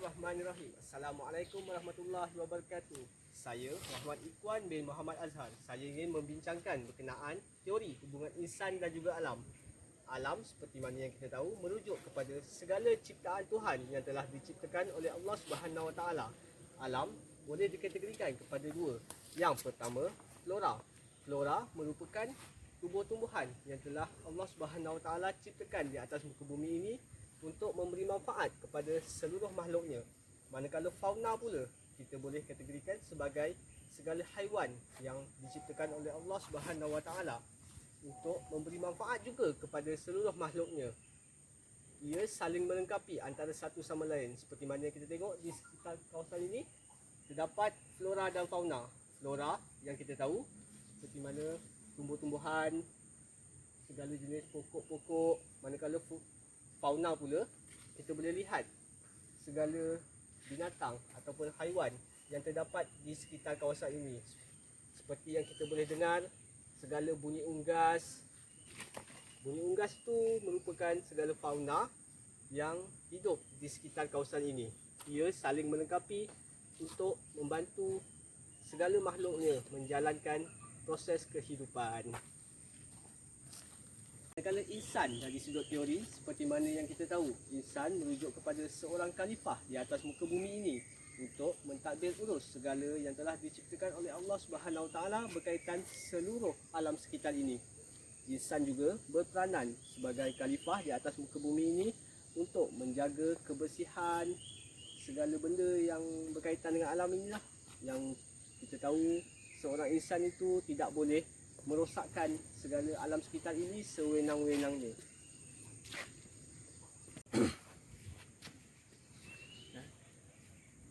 Bismillahirrahmanirrahim. Assalamualaikum warahmatullahi wabarakatuh. Saya Muhammad Ikhwan bin Muhammad Azhar. Saya ingin membincangkan berkenaan teori hubungan insan dan juga alam. Alam seperti mana yang kita tahu merujuk kepada segala ciptaan Tuhan yang telah diciptakan oleh Allah Subhanahu Wa Taala. Alam boleh dikategorikan kepada dua. Yang pertama, flora. Flora merupakan tumbuh-tumbuhan yang telah Allah Subhanahu Wa Taala ciptakan di atas muka bumi ini untuk memberi manfaat kepada seluruh makhluknya. Manakala fauna pula kita boleh kategorikan sebagai segala haiwan yang diciptakan oleh Allah Subhanahu Wa Taala untuk memberi manfaat juga kepada seluruh makhluknya. Ia saling melengkapi antara satu sama lain. Seperti mana kita tengok di sekitar kawasan ini terdapat flora dan fauna. Flora yang kita tahu seperti mana tumbuh-tumbuhan, segala jenis pokok-pokok. Manakala fauna pula kita boleh lihat segala binatang ataupun haiwan yang terdapat di sekitar kawasan ini. Seperti yang kita boleh dengar, segala bunyi unggas. Bunyi unggas itu merupakan segala fauna yang hidup di sekitar kawasan ini. Ia saling melengkapi untuk membantu segala makhluknya menjalankan proses kehidupan. Manakala insan dari sudut teori, seperti mana yang kita tahu, insan merujuk kepada seorang khalifah di atas muka bumi ini untuk mentadbir urus segala yang telah diciptakan oleh Allah Subhanahu Wa Taala berkaitan seluruh alam sekitar ini. Insan juga berperanan sebagai khalifah di atas muka bumi ini untuk menjaga kebersihan segala benda yang berkaitan dengan alam inilah. Yang kita tahu seorang insan itu tidak boleh merosakkan segala alam sekitar ini sewenang-wenangnya.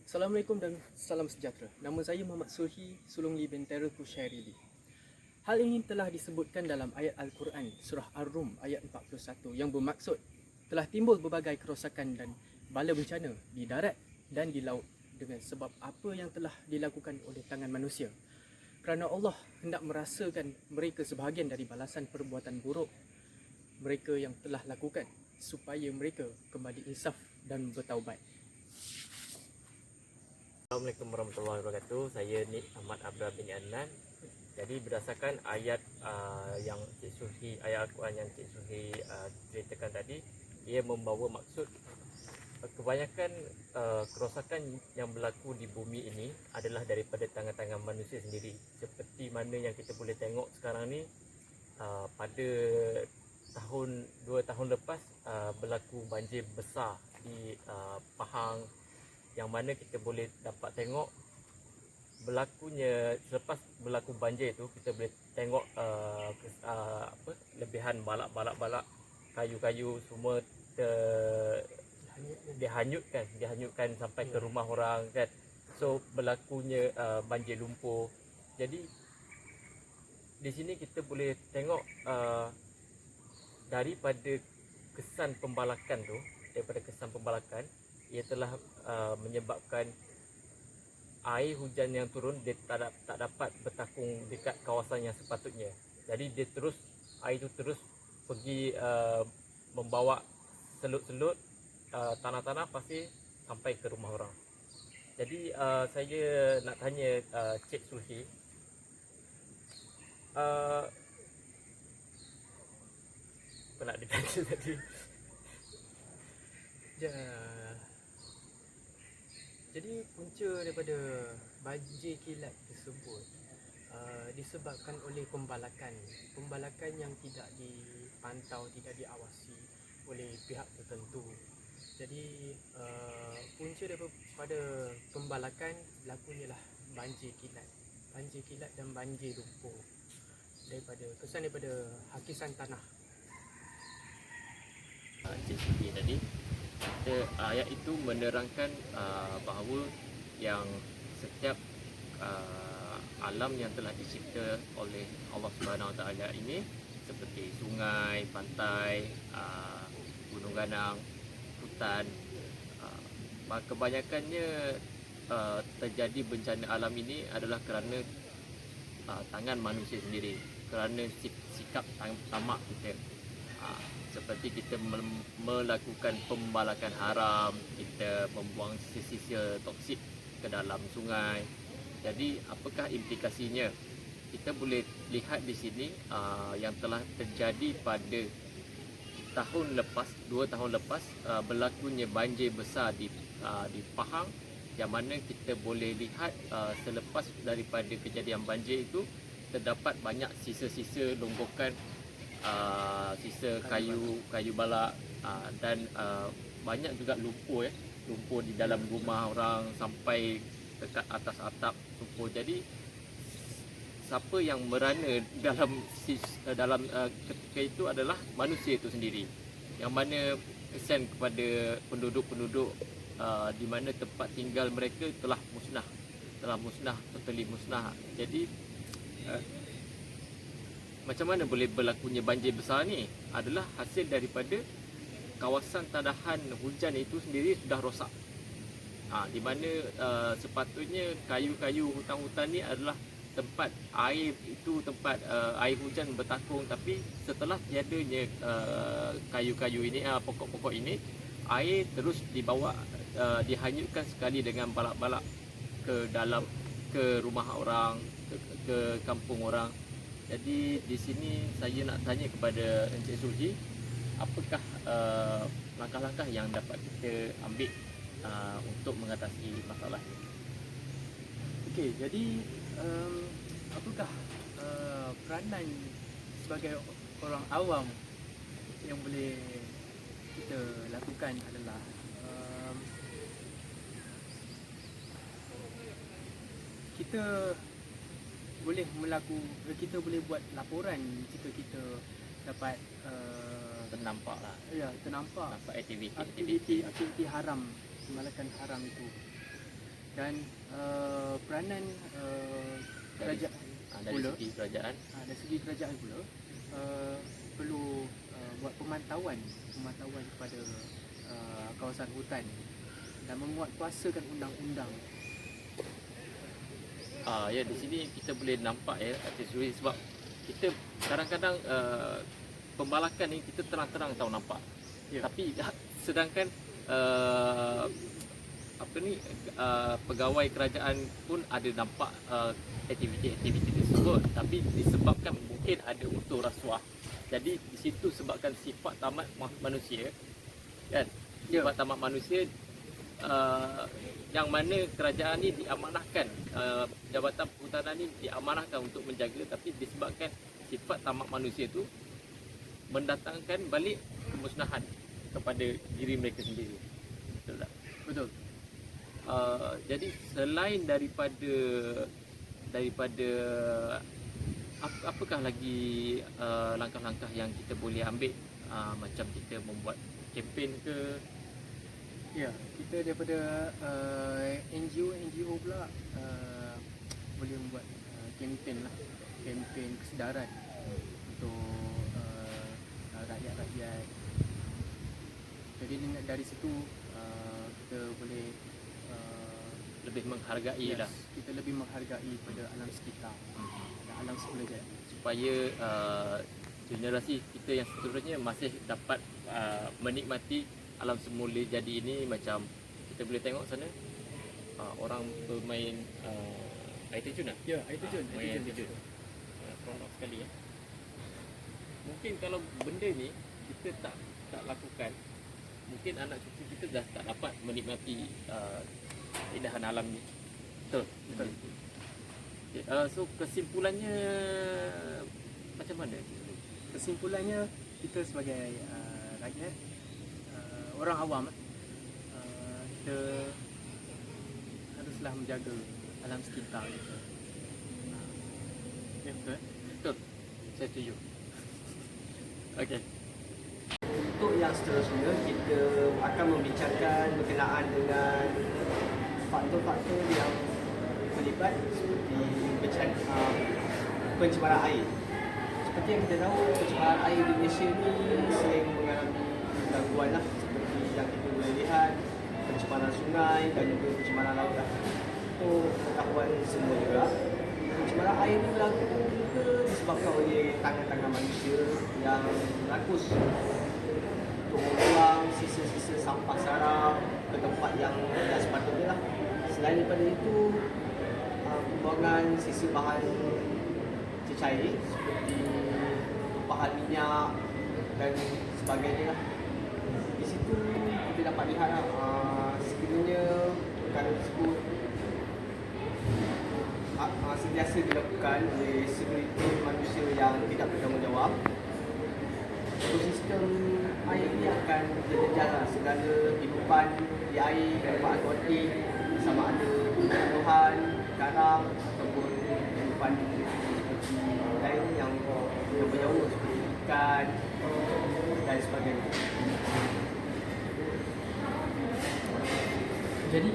Assalamualaikum dan salam sejahtera. Nama saya Muhammad Sulhi Sulungli bin Tera Kushairili. Hal ini telah disebutkan dalam ayat Al-Quran surah Ar-Rum ayat 41 yang bermaksud telah timbul berbagai kerosakan dan bala bencana di darat dan di laut dengan sebab apa yang telah dilakukan oleh tangan manusia. Kerana Allah hendak merasakan mereka sebahagian dari balasan perbuatan buruk mereka yang telah lakukan supaya mereka kembali insaf dan bertaubat. Assalamualaikum warahmatullahi wabarakatuh. Saya Nik Ahmad Abdul bin Adnan. Jadi berdasarkan ayat yang Cik Suhi, ayat Al-Quran yang Cik Suhi ceritakan tadi, ia membawa maksud kebanyakan kerosakan yang berlaku di bumi ini adalah daripada tangan-tangan manusia sendiri. Seperti mana yang kita boleh tengok sekarang ni, pada 2 tahun lepas berlaku banjir besar di Pahang, yang mana kita boleh dapat tengok selepas berlaku banjir itu kita boleh tengok lebihan balak-balak kayu-kayu semua dihanyutkan sampai ke rumah orang kan. So berlakunya banjir lumpur. Jadi di sini kita boleh tengok daripada kesan pembalakan ia telah menyebabkan air hujan yang turun dia tak dapat bertakung dekat kawasan yang sepatutnya. Jadi air itu terus pergi membawa selut-selut tanah-tanah pasir sampai ke rumah orang. Jadi saya nak tanya Cik Sulhi, apa nak ditanya tadi? Jadi punca daripada banjir kilat tersebut disebabkan oleh pembalakan yang tidak dipantau, tidak diawasi oleh pihak tertentu. Jadi punca daripada pembalakan berlakunya lah banjir kilat dan banjir lumpur daripada hakisan tanah. Cik Suhi tadi, ayat itu menerangkan bahawa yang setiap alam yang telah dicipta oleh Allah Subhanahu Wa Taala ini seperti sungai, pantai, gunung ganang, hutan, kebanyakannya terjadi bencana alam ini adalah kerana tangan manusia sendiri, kerana sikap tamak kita. Seperti kita melakukan pembalakan haram, kita membuang sisa-sisa toksik ke dalam sungai. Jadi apakah implikasinya? Kita boleh lihat di sini yang telah terjadi pada tahun lepas, 2 tahun lepas, berlakunya banjir besar di Pahang, yang mana kita boleh lihat selepas daripada kejadian banjir itu terdapat banyak sisa-sisa longgokan, sisa kayu balak, dan banyak juga lumpur lumpur di dalam rumah orang sampai dekat atas atap lumpur. Jadi siapa yang merana dalam ketika itu adalah manusia itu sendiri, yang mana kesian kepada penduduk-penduduk di mana tempat tinggal mereka telah musnah, totally musnah. Jadi macam mana boleh berlakunya banjir besar ni adalah hasil daripada kawasan tadahan hujan itu sendiri sudah rosak. Di mana sepatutnya kayu-kayu hutan-hutan ni adalah tempat air, itu tempat air hujan bertakung, tapi setelah tiadanya kayu-kayu ini, pokok-pokok ini, air terus dibawa, dihanyutkan sekali dengan balak-balak ke rumah orang, ke kampung orang. Jadi di sini saya nak tanya kepada Encik Sulhi, apakah langkah-langkah yang dapat kita ambil untuk mengatasi masalah ini? Okey, jadi apakah peranan sebagai orang awam yang boleh kita lakukan adalah kita boleh buat laporan jika kita dapat Ternampak lah, ternampak nampak aktiviti haram, pembalakan haram itu. Dan peranan kerajaan dari pula, segi kerajaan, dari segi kerajaan pula perlu buat pemantauan kepada kawasan hutan dan menguatkuasakan undang-undang. Ya, di sini kita boleh nampak Encik Sulhi, sebab kita kadang-kadang pembalakan ni kita terang-terang tahu nampak. Tapi sedangkan pegawai kerajaan pun ada nampak aktiviti-aktiviti tersebut, tapi disebabkan mungkin ada unsur rasuah. Jadi di situ sebabkan sifat tamat manusia, kan? Sifat tamat manusia, yang mana kerajaan ni diamanahkan, Jabatan Perhutanan ni diamanahkan untuk menjaga, tapi disebabkan sifat tamat manusia tu mendatangkan balik kemusnahan kepada diri mereka sendiri. Betul tak? Betul. Jadi selain daripada apakah lagi langkah-langkah yang kita boleh ambil, macam kita membuat kempen ke? Ya, kita daripada NGO pula boleh membuat kempen kesedaran untuk rakyat-rakyat. Jadi dari situ kita boleh Lebih menghargai lah, kita lebih menghargai pada alam sekitar dan alam semula, supaya generasi kita yang seterusnya masih dapat menikmati alam semula jadi ini. Macam kita boleh tengok sana, orang bermain air terjun lah. Ya, air terjun. Main air terjun. Seronok sekali ya. Mungkin kalau benda ni kita tak lakukan, mungkin anak cucu kita dah tak dapat menikmati keindahan alam ni. Betul. So kesimpulannya macam mana? Kesimpulannya, kita sebagai rakyat, orang awam, kita haruslah menjaga alam sekitar kita. Ya, betul? Betul. Saya setuju. Okey. Untuk yang seterusnya, kita akan membincangkan berkenaan dengan faktor-faktor yang terlibat seperti pencemaran air. Seperti yang kita tahu, pencemaran air di Malaysia ni sering mengalami gangguan lah, seperti yang kita boleh lihat, pencemaran sungai dan juga pencemaran laut lah. Itu pengetahuan semua juga. pencemaran air ini berlaku juga disebabkan oleh tangan-tangan manusia yang rakus untuk membuang sisa-sisa sampah sarap ke tempat yang tidak sepatutnya lah. Selain daripada itu, pembuangan sisa bahan cecair seperti tumpahan minyak dan sebagainya lah. Di situ kita dapat lihat sekiranya perkara tersebut sentiasa dilakukan oleh segelintir manusia yang tidak bertanggungjawab, ekosistem air ini akan terjejas segala kehidupan di air dapat akuatik, sama ada tumbuhan, karang ataupun kehidupan seperti lain yang berjauh seperti ikan dan sebagainya. Jadi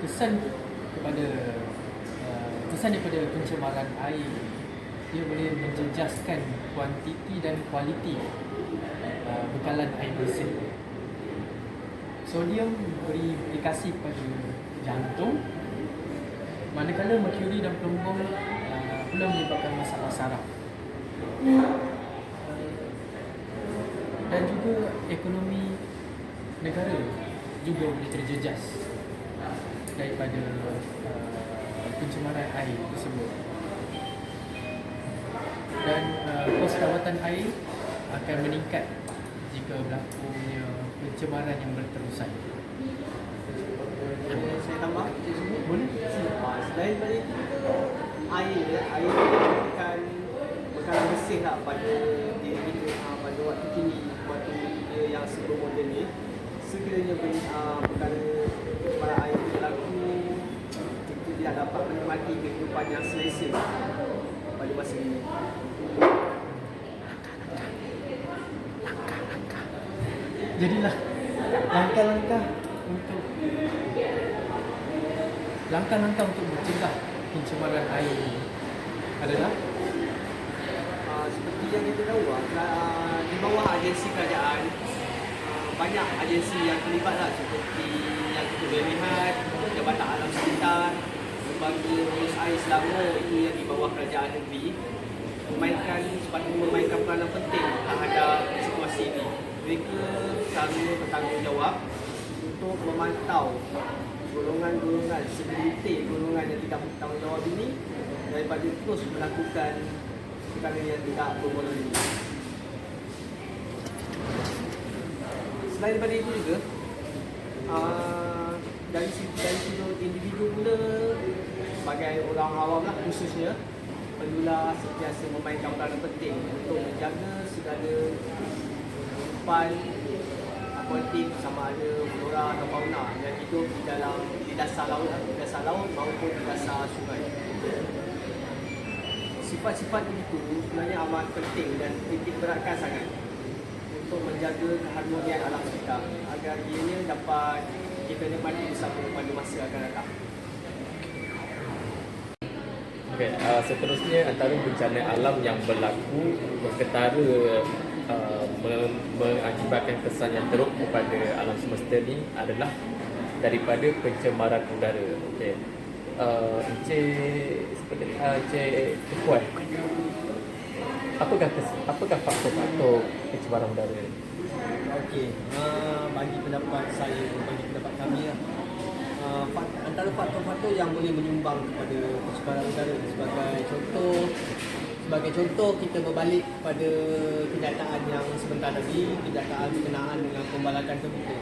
kesan daripada pencemaran air, dia boleh menjejaskan kuantiti dan kualiti bekalan air bersih. Sodium beri implikasi pada jantung, manakala merkuri dan pelumbung pula menyebabkan masalah saraf. Dan juga ekonomi negara juga boleh terjejas daripada pencemaran air tersebut. Dan kos rawatan air akan meningkat jika berlakunya pencemaran yang berterusan. Saya tambah Boleh? selain daripada itu juga air merupakan bekalan bersih lah pada diri kita pada waktu kini, waktu dunia yang sebelum moden ni. Sekiranya perkara pencemaran air berlaku, kita tidak dapat menikmati kehidupan yang selesa pada masa ini. Jadilah langkah-langkah untuk mencegah pencemaran air ini adalah Seperti yang kita tahu di bawah agensi kerajaan banyak agensi yang terlibat lah, seperti yang kita boleh lihat Jabatan Alam Sekitar, Lembaga Urus Air Selangor, itu yang di bawah kerajaan negeri sepatutnya memainkan peranan penting terhadap situasi ini. Mereka selalu bertanggungjawab untuk memantau golongan-golongan, segelintir golongan yang tidak bertanggungjawab ini daripada terus melakukan perkara yang tidak berguna ini. Selain daripada itu juga, dari sudut individu pula, sebagai orang awam lah khususnya, perlulah sentiasa memainkan peranan penting untuk menjaga segala kehidupan akuatik, sama ada flora atau fauna yang hidup di dasar laut maupun di dasar sungai. Sifat-sifat itu sebenarnya amat penting dan titik beratkan sangat untuk menjaga keharmonian alam sekitar agar ianya dapat kita nikmati bersama pada masa akan datang. Okay, seterusnya antara bencana alam yang berlaku berketara mengakibatkan kesan yang teruk kepada alam semesta ni adalah daripada pencemaran udara. Okey. Encik Puan, apakah faktor-faktor pencemaran udara ni? Okey, bagi pendapat saya, bagi pendapat kami lah, antara faktor-faktor yang boleh menyumbang kepada pencemaran udara sebagai contoh kita berbalik pada kenyataan yang sebentar tadi, kenyataan berkenaan dengan pembalakan terbuka.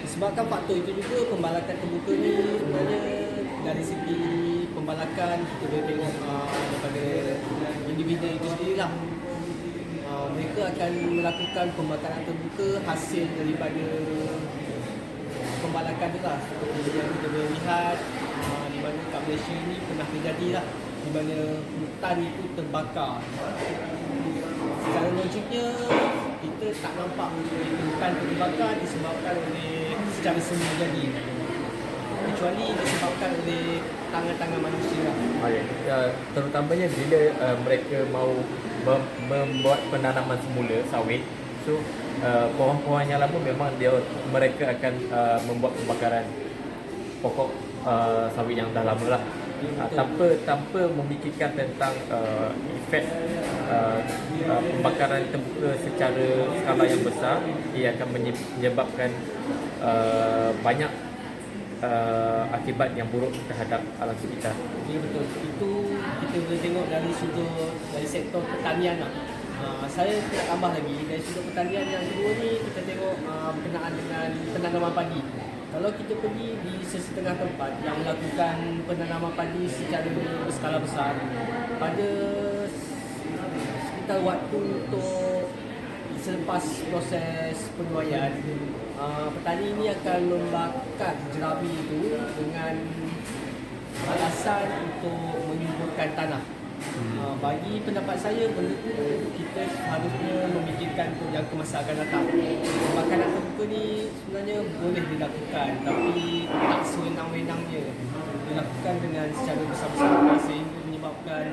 Disebabkan faktor itu juga, pembalakan terbuka ni sebenarnya dari segi pembalakan kita boleh tengok daripada individu itu sendirilah. Mereka akan melakukan pembakaran terbuka hasil daripada pembalakan tu lah, seperti yang kita boleh lihat di mana kat Malaysia ni pernah terjadi lah, di mana hutan itu terbakar. Secara logiknya kita tak nampak hutan terbakar disebabkan oleh secara seni jadi, kecuali disebabkan oleh tangan-tangan manusia lah. Okay. Terutamanya bila mereka mahu membuat penanaman semula sawit, so pohon-pohon yang lama memang mereka akan membuat pembakaran pokok sawit yang dah lama lah. tanpa memikirkan tentang efek pembakaran terbuka secara skala yang besar, ia akan menyebabkan banyak akibat yang buruk terhadap alam sekitar. Ya, betul. Itu kita boleh tengok dari sektor pertanian lah. Saya nak tambah lagi dari sudut pertanian yang kedua ni, kita tengok berkenaan dengan penanaman padi. Kalau kita pergi di sesetengah tempat yang melakukan penanaman padi secara berskala besar, pada sekitar waktu untuk selepas proses penuaian, petani ini akan membakar jerabi itu dengan alasan untuk menyuburkan tanah. Bagi pendapat saya, benda tu kita harusnya memikirkan untuk jangka masa akan datang. Pembakaran terbuka ni sebenarnya boleh dilakukan, tapi tak sewenang-wenangnya dilakukan dengan secara besar-besaran sehingga menyebabkan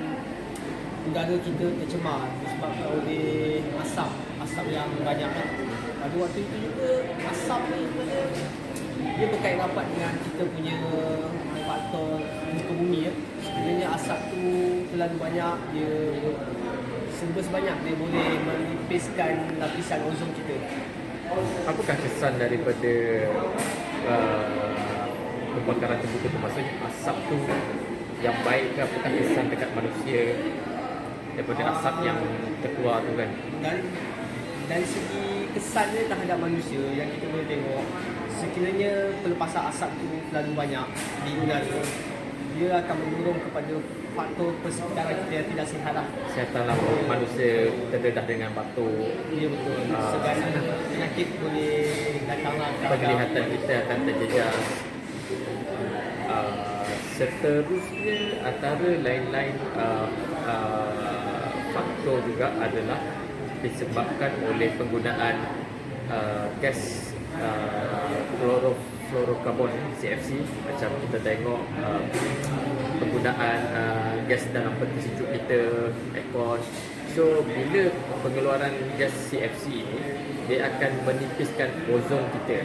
udara kita tercemar disebabkan oleh asap yang banyak. Pada waktu itu juga asap ni sebenarnya dia berkait rapat dengan kita punya faktor muka bumi ya. Sebenarnya asap tu terlalu banyak, dia sebanyak dia boleh menipiskan lapisan ozon kita. Apakah kesan daripada pembakaran terbuka tu? Maksudnya asap tu yang baik ke, apakah kesan dekat manusia daripada asap yang terkeluar tu kan? Dan dari segi kesannya terhadap manusia yang kita boleh tengok, sekiranya pelepasan asap tu terlalu banyak di udara, dia akan mendorong kepada faktor persekitaran kita yang tidak sihat lah. Kesihatan manusia terdedah dengan batuk. Ya betul. Segala penyakit boleh datang lah. Penglihatan kita akan terjejas. Seterusnya antara lain-lain faktor juga adalah disebabkan oleh penggunaan gas fluorokarbon CFC. Macam kita tengok penggunaan gas dalam peti sejuk kita, aircon. So bila pengeluaran gas CFC ini, dia akan menipiskan ozon kita.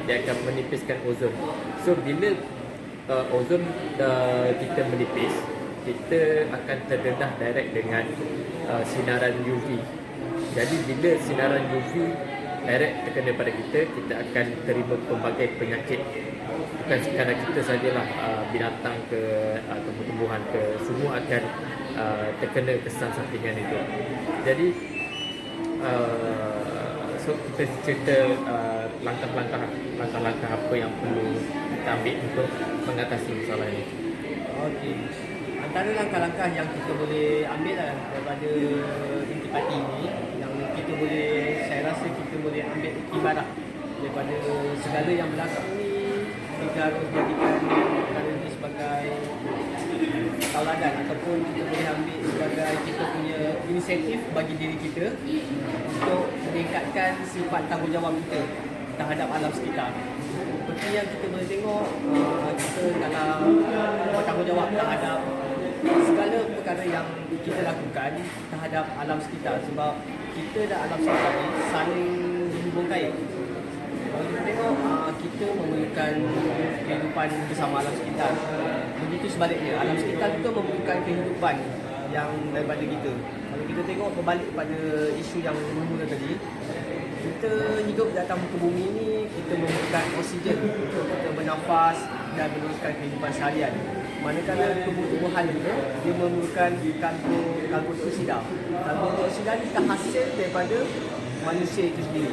Dia akan menipiskan ozon. So bila ozon kita menipis, kita akan terdedah direct dengan sinaran UV. Jadi bila sinaran UV direct terkena pada kita, kita akan terima pelbagai penyakit. Bukan sekadar kita sajalah, binatang ke, tumbuh-tumbuhan ke, semua akan terkena kesan sampingan itu. Jadi so kita cerita langkah-langkah apa yang perlu kita ambil untuk mengatasi masalah ini. Okey. Antara langkah-langkah yang kita boleh ambil lah daripada intipati ini, yang kita boleh, saya rasa kita boleh ambil iktibarah daripada segala yang berlaku ni, kita harus jadikan perkara ini sebagai tauladan, ataupun kita boleh ambil sebagai kita punya inisiatif bagi diri kita untuk meningkatkan sifat tanggungjawab kita terhadap alam sekitar. Seperti yang kita boleh tengok, kita dalam bertanggungjawab terhadap segala perkara yang kita lakukan terhadap alam sekitar, sebab kita dan alam sekitar ni saling berhubung kait. Kalau kita tengok, kita memerlukan kehidupan bersama alam sekitar. Begitu sebaliknya, alam sekitar juga memerlukan kehidupan yang daripada kita. Kalau kita tengok berbalik pada isu yang mula tadi, kita hidup di atas muka bumi ni, kita memerlukan oksigen untuk kita bernafas dan meneruskan kehidupan seharian. Manakala tumbuh-tumbuhan juga, dia memerlukan karbon dioksida. Karbon dioksida ni terhasil daripada manusia itu sendiri.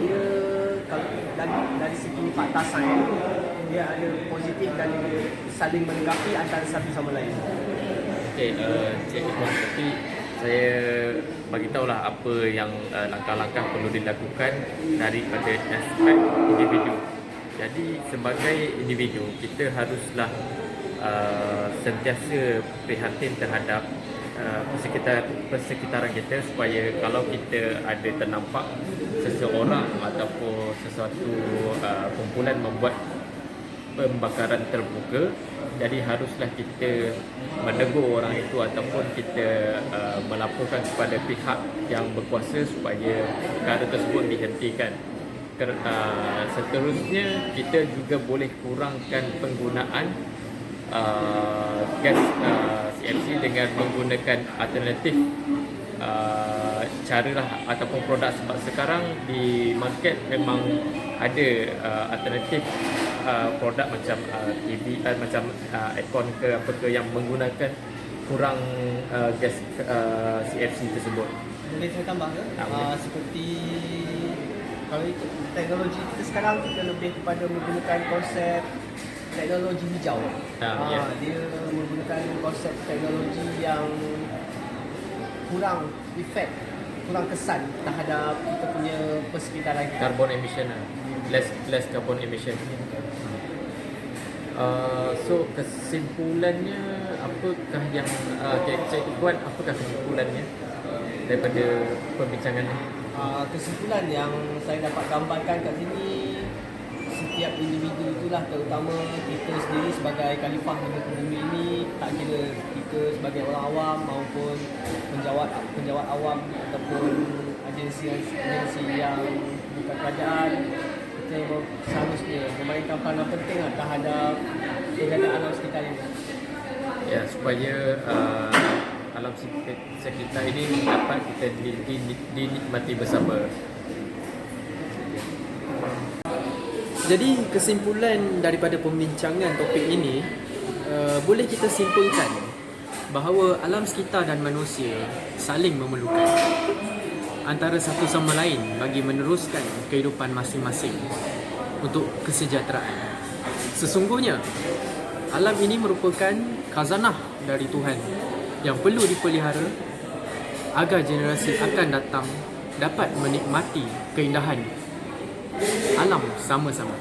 Dia kalau dari segi fakta sains, dia ada positif dan saling melengkapi antara satu sama lain. Okey, Cik Ikhwan, tapi saya bagi tahulah apa yang langkah-langkah perlu dilakukan daripada aspek individu. Jadi sebagai individu, kita haruslah sentiasa prihatin terhadap persekitaran kita, supaya kalau kita ada ternampak seseorang ataupun sesuatu kumpulan membuat pembakaran terbuka, jadi haruslah kita menegur orang itu ataupun kita melaporkan kepada pihak yang berkuasa supaya perkara tersebut dihentikan. Seterusnya, kita juga boleh kurangkan penggunaan gas CFC dengan menggunakan alternatif cara lah ataupun produk, sebab sekarang di market memang ada alternatif produk macam TV macam aircon ke apa ke yang menggunakan kurang gas CFC tersebut. Boleh saya tambah ke? Boleh. Seperti kalau ikut teknologi kita sekarang, kita lebih kepada menggunakan konsep teknologi hijau. Ya. Dia menggunakan konsep teknologi yang kurang efek, kurang kesan terhadap kita punya persekitaran kita. Carbon emission lah. Less carbon emission. So kesimpulannya apakah yang Cik Ikhwan, apakah kesimpulannya daripada perbincangan ni? Kesimpulan yang saya dapat gambarkan kat sini, setiap individu itulah, terutama kita sendiri sebagai khalifah di muka bumi ini, tak kira kita sebagai orang awam maupun penjawat awam ataupun agensi yang bukan kerajaan, kita seharusnya memainkan peranan penting terhadap penjagaan alam sekitar ini. Ya, supaya alam sekitar ini dapat kita dinikmati bersama. Jadi kesimpulan daripada pembincangan topik ini, boleh kita simpulkan bahawa alam sekitar dan manusia saling memerlukan antara satu sama lain bagi meneruskan kehidupan masing-masing untuk kesejahteraan. Sesungguhnya alam ini merupakan khazanah dari Tuhan yang perlu dipelihara agar generasi akan datang dapat menikmati keindahan alam sama-sama.